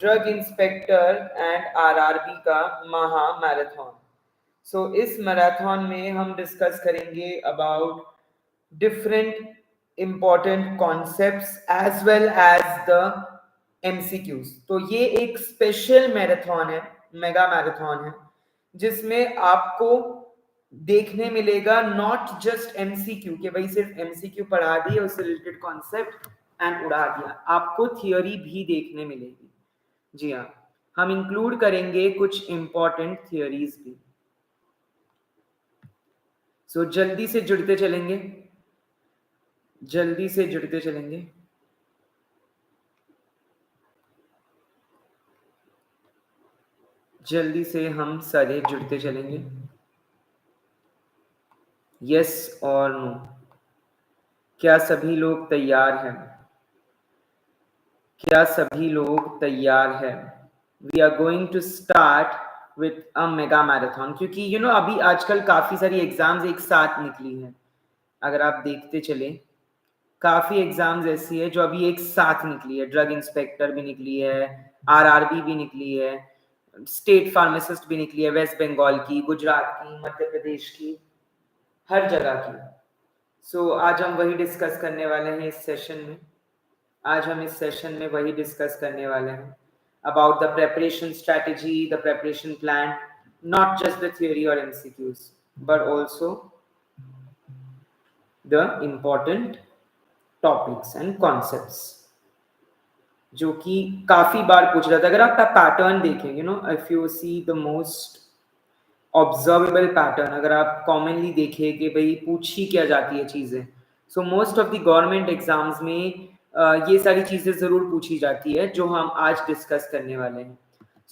Drug inspector and RRB का महा marathon. सो इस मैराथन में हम डिस्कस करेंगे about different important concepts as well as the MCQs। तो ये एक स्पेशल मैराथन है, मेगा मैराथन है, जिसमें आपको देखने मिलेगा नॉट जस्ट एमसीक्यू कि भाई सिर्फ एमसीक्यू पढ़ा दिए उससे रिलेटेड कॉन्सेप्ट एंड उड़ा दिया, आपको थियोरी भी देखने मिलेगी। जी हाँ, हम इंक्लूड करेंगे कुछ इंपॉर्टेंट थियोरीज भी। सो जल्दी से जुड़ते चलेंगे, जल्दी से जुड़ते चलेंगे। जल्दी से हम सारे जुड़ते चलेंगे। यस और नो, क्या सभी लोग तैयार हैं? क्या सभी लोग तैयार हैं? We are going to start with a mega marathon, क्योंकि यू नो अभी आजकल काफी सारी एग्जाम्स एक साथ निकली हैं। अगर आप देखते चले, काफी एग्जाम्स ऐसी है जो अभी एक साथ निकली है। ड्रग इंस्पेक्टर भी निकली है, आरआरबी भी निकली है, स्टेट फार्मासिस्ट भी निकली है, वेस्ट बंगाल की, गुजरात की, मध्य प्रदेश की, हर जगह की। सो आज हम वही डिस्कस करने वाले हैं इस सेशन में। आज हम इस सेशन में वही डिस्कस करने वाले हैं about the preparation strategy, the preparation plan, not just the theory और MCQs but also the important topics and concepts जो कि काफी बार पूछ रहा था। अगर आप पैटर्न देखें, you know if you see the most observable pattern, अगर आप कॉमनली देखें कि भाई पूछी क्या जाती है चीजें, so most of the government exams में ये सारी चीजें जरूर पूछी जाती है जो हम आज डिस्कस करने वाले हैं।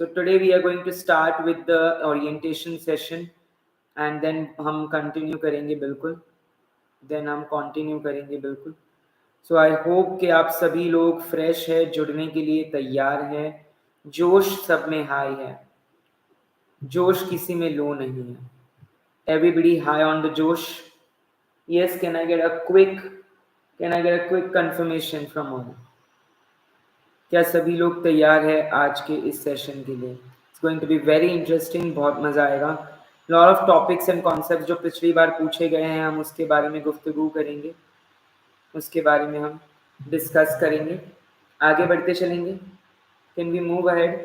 So today we are going to start with the orientation session and then हम कंटिन्यू करेंगे, बिल्कुल देन हम कंटिन्यू करेंगे बिल्कुल। सो आई होप कि आप सभी लोग फ्रेश है, जुड़ने के लिए तैयार हैं, जोश सब में हाई है, जोश किसी में लो नहीं है। Everybody high on the जोश? Yes, can I get a quick confirmation from all? क्या सभी लोग तैयार है आज के इस सेशन के लिए? It's going to be very interesting, बहुत मजा आएगा। Lot of topics and concepts जो पिछली बार पूछे गए हैं हम उसके बारे में गुफ्तगू करेंगे, उसके बारे में हम डिस्कस करेंगे, आगे बढ़ते चलेंगे। Can we move ahead?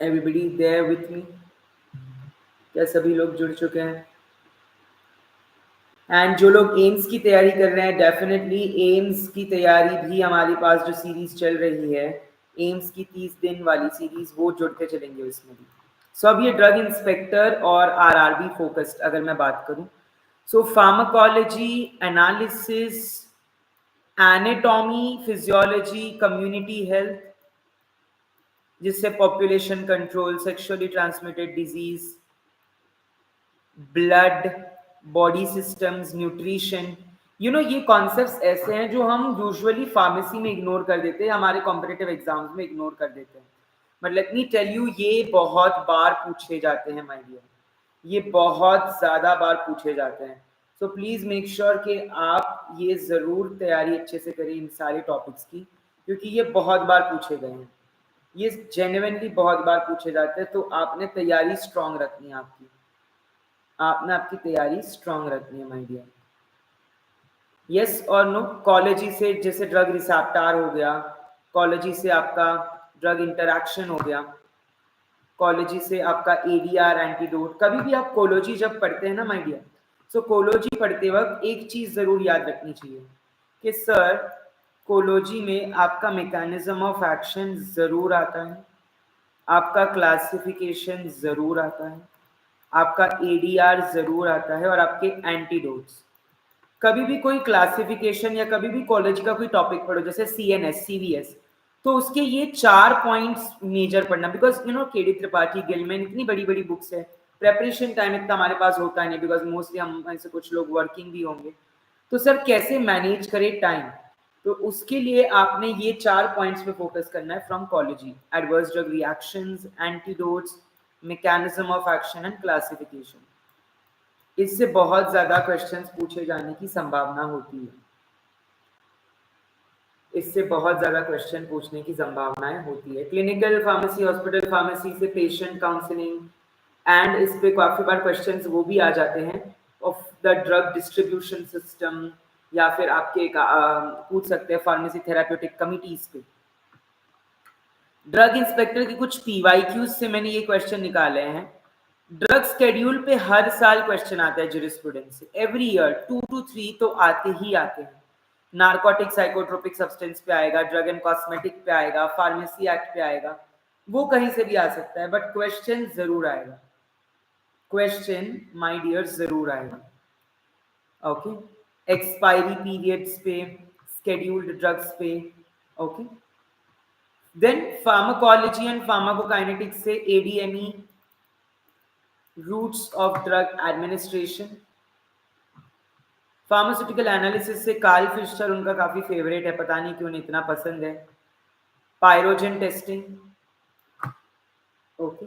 Everybody there with me? क्या सभी लोग जुड़ चुके हैं? एंड जो लोग एम्स की तैयारी कर रहे हैं, डेफिनेटली एम्स की तैयारी भी हमारे पास जो सीरीज चल रही है, एम्स की 30 दिन वाली सीरीज, वो जुड़ते चलेंगे उसमें भी। सो अब ये ड्रग इंस्पेक्टर और आरआरबी फोकस्ड अगर मैं बात करूं, so pharmacology, analysis, anatomy, physiology, community health, जिससे population control, sexually transmitted disease, blood, body systems, nutrition, you know ये कॉन्सेप्ट्स ऐसे हैं जो हम यूजुअली फार्मेसी में इग्नोर कर देते हैं, हमारे कॉम्पिटिटिव एग्जाम्स में इग्नोर कर देते हैं। But let me tell you, ये बहुत बार पूछे जाते हैं माय डियर, ये बहुत ज्यादा बार पूछे जाते हैं। सो प्लीज मेक श्योर कि आप ये जरूर तैयारी अच्छे से करें इन सारे टॉपिक्स की, क्योंकि ये बहुत बार पूछे गए हैं, ये जेन्युइनली बहुत बार पूछे जाते हैं। तो आपने तैयारी स्ट्रांग रखनी है, आपने आपकी तैयारी स्ट्रांग रखनी है माय डियर। यस और नो, कॉलेजी से जैसे ड्रग रिसेप्टर हो गया, कॉलेजी से आपका ड्रग इंटरैक्शन हो गया, कॉलेजी से आपका एडीआर एंटीडोट। कभी भी आप कोलोजी जब पढ़ते हैं ना माय डियर, सो कोलोजी पढ़ते वक्त एक चीज जरूर याद रखनी चाहिए कि सर कोलोजी में आपका मैकेनिज्म ऑफ एक्शन जरूर आता है, आपका क्लासिफिकेशन जरूर आता है, आपका एडीआर जरूर आता है, और आपके एंटीडोट्स। कभी भी कोई क्लासिफिकेशन या कभी भी कॉलेज का कोई टॉपिक पढ़ो, जैसे सीएनएस, सीवीएस, तो उसके ये 4 पॉइंट्स मेजर पढ़ना, because you know KD Tripathi, Gillman, इतनी बड़ी बड़ी बुक्स है, प्रेपरेशन टाइम इतना हमारे पास होता नहीं, बिकॉज मोस्टली हम ऐसे कुछ लोग वर्किंग भी होंगे, तो सर कैसे मैनेज करें टाइम, तो उसके लिए आपने ये 4 पॉइंट्स पे फोकस करना है फ्रॉम कॉलेजी: adverse drug reactions, antidotes, mechanism of action and classification. इससे बहुत ज्यादा क्वेश्चंस पूछे जाने की संभावना होती है, इससे बहुत ज्यादा क्वेश्चन पूछने की संभावनाएं होती है। क्लिनिकल फार्मेसी, हॉस्पिटल फार्मेसी से पेशेंट काउंसलिंग एंड इस पे काफी बार क्वेश्चंस वो भी आ जाते हैं of the drug distribution system, या फिर आपके पूछ सकते हैं फार्मेसी थेराप्यूटिक कमिटीज पे। ड्रग इंस्पेक्टर की कुछ पीवाईक्यूज से मैंने ये क्वेश्चन निकाले हैं। ड्रग शेड्यूल पे हर साल क्वेश्चन आता है जूरिस्प्रूडेंस से, एवरी ईयर 2 to 3 तो आते ही आते हैं। नार्कोटिक साइकोट्रोपिक सब्सटेंस पे आएगा, ड्रग एंड कॉस्मेटिक पे आएगा, फार्मेसी एक्ट पे आएगा, वो कहीं से भी आ सकता है, बट क्वेश्चन जरूर आएगा, क्वेश्चन माय डियर जरूर आएगा। ओके, एक्सपायरी पीरियड्स पे, स्केड्यूल्ड ड्रग्स पे। Okay, then pharmacology and pharmacokinetics से ADME, routes of drug administration. Pharmaceutical analysis से कार्ल फिशर, उनका काफी फेवरेट है, पता नहीं क्यों इतना पसंद है। Pyrogen testing. ओके,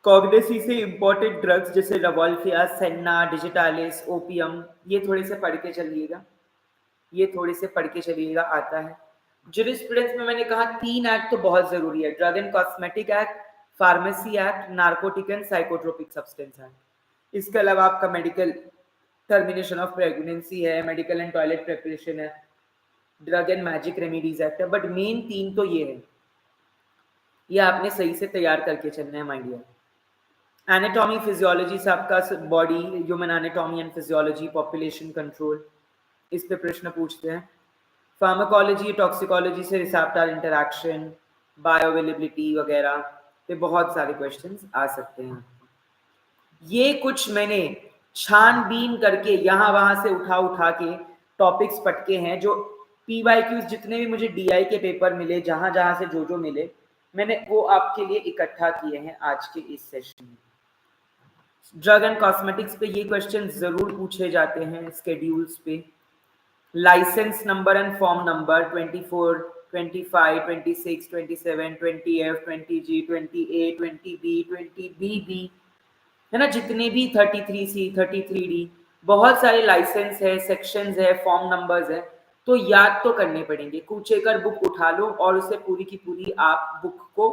कॉग्नेसी से इंपॉर्टेंट ड्रग्स जैसे रवॉल्फिया, सेन्ना, डिजिटालिस, ओपियम, ये थोड़े से पढ़ के चलिएगा, ये थोड़े से पढ़ के चलिएगा, आता है। जूरिस्प्रूडेंस में मैंने कहा 3 एक्ट तो बहुत जरूरी है, drug and cosmetic act, pharmacy act, narcotic and psychotropic substance act. इसके अलावा आपका मेडिकल टर्मिनेशन ऑफ प्रेगनेंसी है, मेडिकल एंड टॉयलेट प्रिपरेशन है, drug and magic remedies act है, बट मेन 3 तो ये है, ये आपने सही से तैयार करके चलना है माय डियर। एनाटॉमी फिजियोलॉजी से आपका body, human anatomy and physiology, population control, इस पे प्रश्न पूछते हैं। फार्माकोलॉजी, टॉक्सिकोलॉजी से रिसेप्टर इंटरैक्शन, बायोअवेलेबिलिटी वगैरह पे बहुत सारे क्वेश्चंस आ सकते हैं। ये कुछ मैंने छानबीन करके यहाँ वहां से उठा के टॉपिक्स पटके हैं, जो पीवाईक्यूज जितने भी मुझे डीआई के पेपर मिले, जहां जहां से जो मिले, मैंने वो आपके लिए इकट्ठा किए हैं आज के इस सेशन में। ड्रग एंड कॉस्मेटिक्स पे ये क्वेश्चन जरूर पूछे जाते हैं, स्केड्यूल्स पे। License number and form number 24, 25, 26, 27, 20F, 20G, 20A, 20B, 20BB, है ना, जितने भी 33C, 33D, बहुत सारे लाइसेंस है, सेक्शंस है, फॉर्म नंबर्स है, तो याद तो करने पड़ेंगे। कूचेकर बुक उठा लो और उसे पूरी की पूरी आप बुक को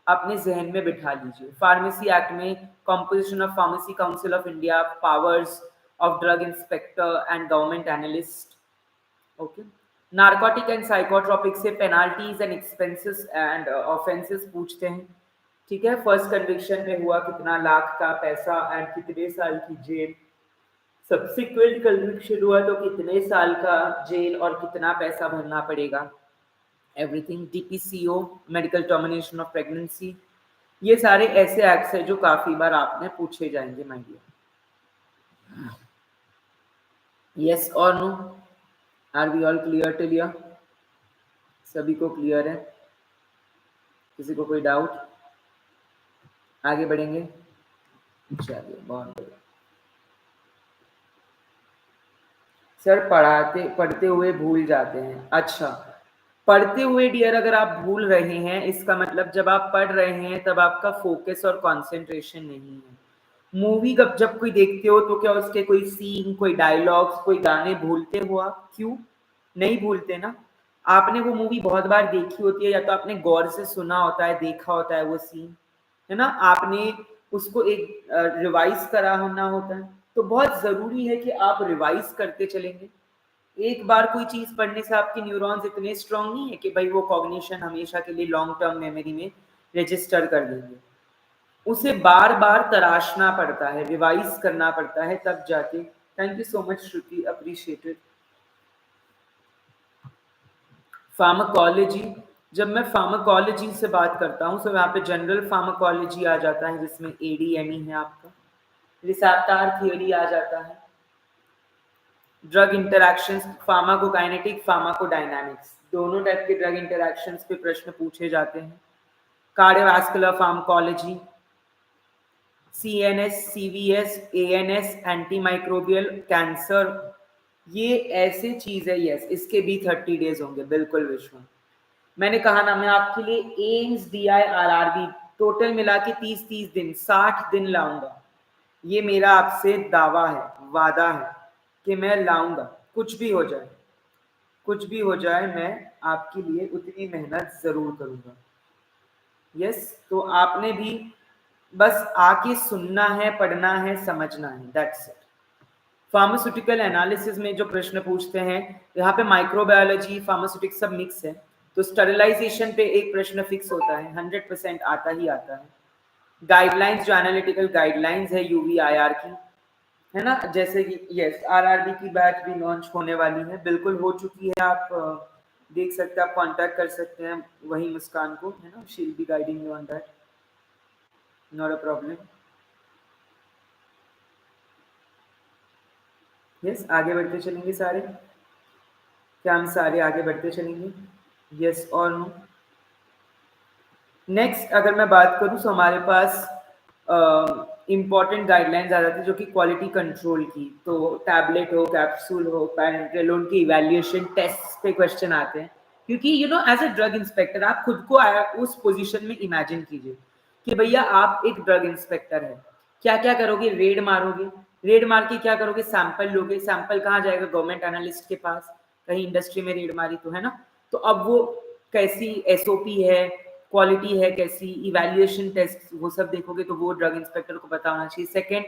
अपने जहन में बिठा लीजिए। फार्मेसी एक्ट में composition of pharmacy council of India, powers of drug inspector and government analyst. Okay, narcotic and psychotropic से penalties and expenses and offences पूछते हैं, ठीक है। फर्स्ट कन्विक्शन में हुआ कितना लाख का पैसा एंड कितने साल की जेल, सब्सिक्वेंट कन्विक्शन हुआ तो कितने साल का जेल और कितना पैसा भरना पड़ेगा, everything. DPCO, medical termination of pregnancy, ये सारे ऐसे एक्ट्स हैं जो काफी बार आपने पूछे जाएंगे माय डियर। यस और no, are we all clear till here? सभी को क्लियर है? किसी को कोई डाउट? आगे बढ़ेंगे, चलिए, बहुत बढ़िया। सर पढ़ते हुए भूल जाते हैं। अच्छा, पढ़ते हुए डियर अगर आप भूल रहे हैं, इसका मतलब जब आप पढ़ रहे हैं तब आपका फोकस और कंसंट्रेशन नहीं है। मूवी जब कोई देखते हो तो क्या उसके कोई सीन, कोई डायलॉग्स, कोई गाने भूलते हो आप? क्यों नहीं भूलते ना? आपने वो मूवी बहुत बार देखी होती है, या तो आपने गौर से सुना होता है, देखा होता है वो सीन, है ना, आपने उसको एक रिवाइज करा होना होता है। तो बहुत जरूरी है कि आप रिवाइज करते चलेंगे। एक बार कोई चीज पढ़ने से आपके न्यूरॉन्स इतने स्ट्रांग नहीं है कि भाई वो कॉग्निशन हमेशा के लिए लॉन्ग टर्म मेमोरी में रजिस्टर कर देंगे। उसे बार बार तराशना पड़ता है, रिवाइज करना पड़ता है, तब जाके। Thank you so much Shruti, appreciated. Pharmacology, जब मैं फार्माकोलॉजी से बात करता हूँ तो यहाँ पे जनरल फार्माकोलॉजी आ जाता है, जिसमें एडीएमई है आपका, रिसेप्टर थ्योरी आ जाता है, ड्रग इंटरैक्शंस, फार्माकोकाइनेटिक, फार्माकोडायनामिक्स, दोनों टाइप के ड्रग इंटरैक्शंस पे प्रश्न पूछे जाते हैं। Cardiovascular pharmacology, CNS, CVS, ANS, antimicrobial, cancer, ये ऐसी चीज है। यस, इसके भी 30 डेज होंगे, बिल्कुल विश्व। मैंने कहा ना, मैं आपके लिए एम्स, डीआई, आरआरबी टोटल मिला के 30 दिन, 60 दिन लाऊंगा। ये मेरा आपसे दावा है, वादा है कि मैं लाऊंगा, कुछ भी हो जाए। कुछ भी हो जाए मैं आपके लिए उतनी मेहनत जरूर करूंगा। यस, तो आपने भी बस आके सुनना है, पढ़ना है, समझना है, दैट्स इट। फार्मास्यूटिकल एनालिसिस में जो प्रश्न पूछते हैं, यहाँ पे माइक्रोबायोलॉजी फार्मास्यूटिक्स सब मिक्स है, तो स्टरलाइजेशन पे एक प्रश्न फिक्स होता है, 100% आता ही आता है। गाइडलाइंस, जो एनालिटिकल गाइडलाइंस है यूवीआईआर की, है ना, जैसे कि यस आरआरबी की बैच भी लॉन्च होने वाली है, बिल्कुल हो चुकी है, आप देख सकते हैं, आप कांटेक्ट कर सकते हैं वही मुस्कान को, है ना, she will be guiding you on that, not a problem. Yes, आगे बढ़ते चलेंगे सारे, क्या हम सारे आगे बढ़ते चलेंगे? यस और नो? नेक्स्ट अगर मैं बात करूं तो हमारे पास इम्पॉर्टेंट गाइडलाइंस आ जाती है जो कि क्वालिटी कंट्रोल की, तो टैबलेट हो, कैप्सूल हो, पैरेंटेलोन की इवैल्यूएशन टेस्ट पे क्वेश्चन आते हैं, क्योंकि you know as a drug inspector आप खुद को उस पोजीशन में इमेजिन कीजिए कि भैया आप एक ड्रग इंस्पेक्टर है, क्या क्या करोगे? रेड मारोगे, रेड मार के क्या करोगे? सैंपल लोगे, सैंपल कहाँ जाएगा? गवर्नमेंट एनालिस्ट के पास, कहीं इंडस्ट्री में रेड मारी तो, है ना? तो अब वो कैसी एसओपी है, क्वालिटी है कैसी, इवैल्यूएशन टेस्ट, वो सब देखोगे तो वो ड्रग इंस्पेक्टर को पता होना चाहिए। Second,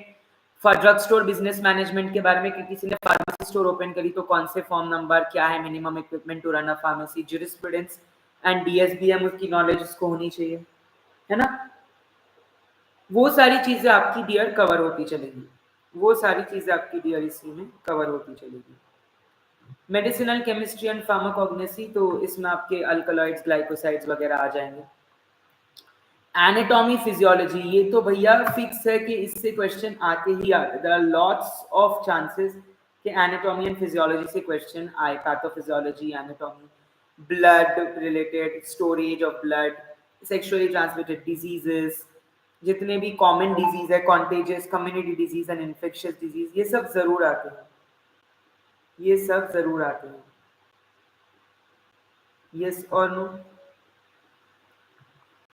drug store business management के बारे में कि किसी ने फार्मेसी स्टोर ओपन करी तो कौन से फॉर्म नंबर, क्या है minimum equipment to run a pharmacy, jurisprudence and DSBM उसकी नॉलेज उसको होनी चाहिए, है ना? वो सारी चीजें आपकी डियर कवर होती चलेगी, वो सारी चीजें आपकी डियर इसी में कवर होती चलेगी। मेडिसिनल केमिस्ट्री एंड फार्माकोग्नोसी, तो इसमें आपके अल्कलॉइड्स, ग्लाइकोसाइड्स वगैरह आ जाएंगे। एनाटॉमी फिजियोलॉजी, ये तो भैया फिक्स है कि इससे क्वेश्चन आते ही आते, there are lots of chances कि एनाटॉमी एंड फिजियोलॉजी से क्वेश्चन आए, pathophysiology, anatomy, blood related, storage of blood, sexually transmitted diseases, जितने भी कॉमन डिजीज है, contagious, community disease and infectious disease, ये सब जरूर आते हैं, ये सब जरूर आते हैं। यस और नो?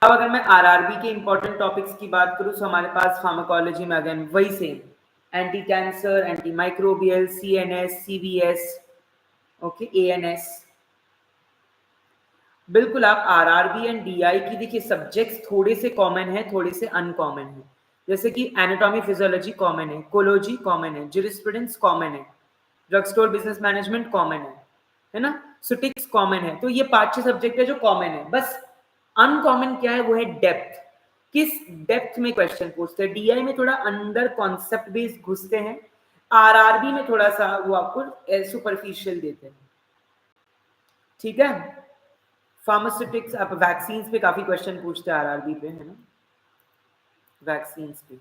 अब अगर मैं आरआरबी के इंपॉर्टेंट टॉपिक्स की बात करूं तो हमारे पास फार्माकोलॉजी में अगेन वही same, anti cancer, anti microbial, CNS, CVS, okay, ANS. बिल्कुल, आप आरआरबी एंड डीआई की देखिए सब्जेक्ट्स थोड़े से कॉमन है, थोड़े से अनकॉमन है, जैसे कि एनाटॉमी फिजियोलॉजी कॉमन है, कोलॉजी कॉमन है, ज्यूरिस्प्रूडेंस कॉमन है, drug store business management common है ना, सुटिक्स कॉमन है, तो ये 5-6 सब्जेक्ट है जो कॉमन है। बस अनकॉमन क्या है? वो है डेप्थ, किस डेप्थ में क्वेश्चन पूछते हैं। डीआई में थोड़ा अंदर कॉन्सेप्ट बेस्ड घुसते हैं, आरआरबी में थोड़ा सा वो आपको सुपरफिशियल देते हैं, ठीक है? फार्मास्यूटिक्स, आप वैक्सीन्स पे काफी क्वेश्चन पूछते हैं आरआरबी पे, है ना, वैक्सीन्स पे।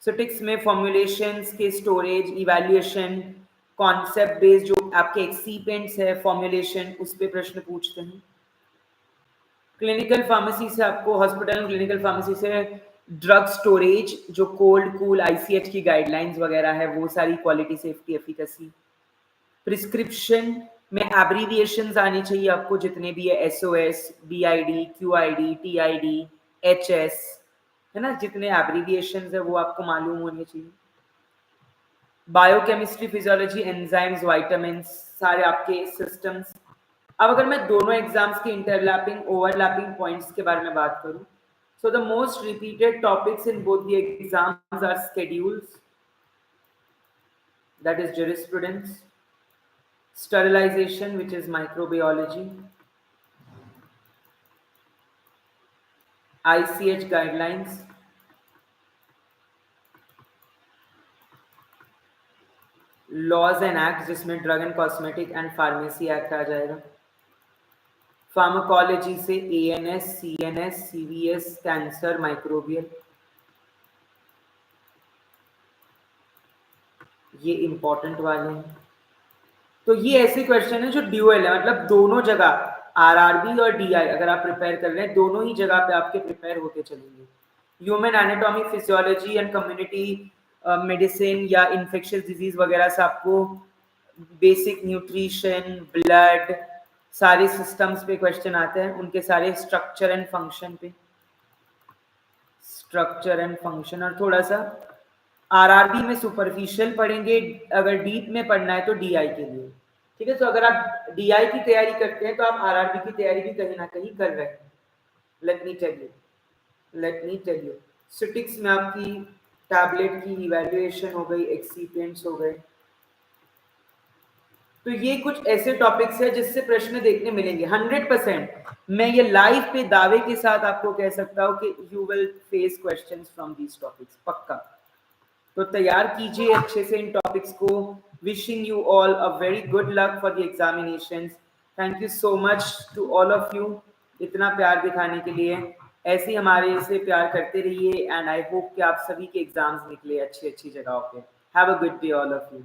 सुटिक्स में फॉर्मुलेशंस के स्टोरेज, इवैल्यूएशन, कॉन्सेप्ट बेस्ड जो आपके एक्सीपेंट्स है, फॉर्मुलेशन, उस पे प्रश्न पूछते हैं। क्लिनिकल फार्मेसी से आपको, हॉस्पिटल क्लिनिकल फार्मेसी से ड्रग स्टोरेज, जो कोल्ड कूल आईसीएच की गाइडलाइंस वगैरह है, वो सारी, क्वालिटी, सेफ्टी, एफिकेसी। प्रिस्क्रिप्शन में एब्रीविएशंस आनी चाहिए आपको, जितने भी है, एसओएस, बीआईडी, क्यूआईडी, टीआईडी, एचएस, है ना, जितने एब्रीविएशंस है वो आपको मालूम होने चाहिए। बायोकेमिस्ट्री, फिजियोलॉजी, एंजाइम्स, विटामिन्स, सारे आपके सिस्टम्स। अब अगर मैं दोनों एग्जाम्स के इंटरलैपिंग, ओवरलैपिंग पॉइंट्स के बारे में बात करूं, so the most repeated topics in both the exams are schedules, that is jurisprudence, sterilization, which is microbiology, ICH guidelines, laws and act, जिसमें drug and cosmetic and pharmacy act आ जाएगा। Pharmacology से ANS, CNS, CVS, cancer, microbial, ये important वाले हैं। तो ये ऐसे क्वेश्चन है जो ड्यूअल है, मतलब दोनों जगह, आरआरबी और डीआई अगर आप प्रिपेयर कर रहे हैं, दोनों ही जगह पे आपके प्रिपेयर होते चलेंगे। Human anatomy, physiology and community medicine या इन्फेक्शियस डिजीज वगैरह से आपको बेसिक न्यूट्रिशन, ब्लड, सारे सिस्टम्स पे क्वेश्चन आते हैं, उनके सारे स्ट्रक्चर एंड फंक्शन पे, स्ट्रक्चर एंड फंक्शन। और थोड़ा सा आरआरबी में सुपरफिशियल पढ़ेंगे, अगर डीप में पढ़ना है तो डीआई के लिए, ठीक है, तो अगर आप DI की तैयारी करते हैं तो आप RRB की तैयारी भी कहीं ना कहीं कर रहे हैं। लेट मी टेल यू सिटिक्स में आपकी टैबलेट की इवैल्यूएशन हो गई, एक्सीपेंट्स हो गए। तो ये कुछ ऐसे टॉपिक्स है जिससे प्रश्न देखने मिलेंगे 100%। मैं ये लाइव पे दावे के साथ आपको कह सकता हूँ कि you will face questions from these topics, पक्का। तो तैयार कीजिए अच्छे से इन टॉपिक्स को। Wishing you all a very good luck for the examinations. Thank you so much to all of you इतना प्यार दिखाने के लिए। ऐसे ही हमारे से प्यार करते रहिए एंड आई होप कि आप सभी के एग्जाम्स निकले अच्छी अच्छी जगहों पे। Have a good day all of you.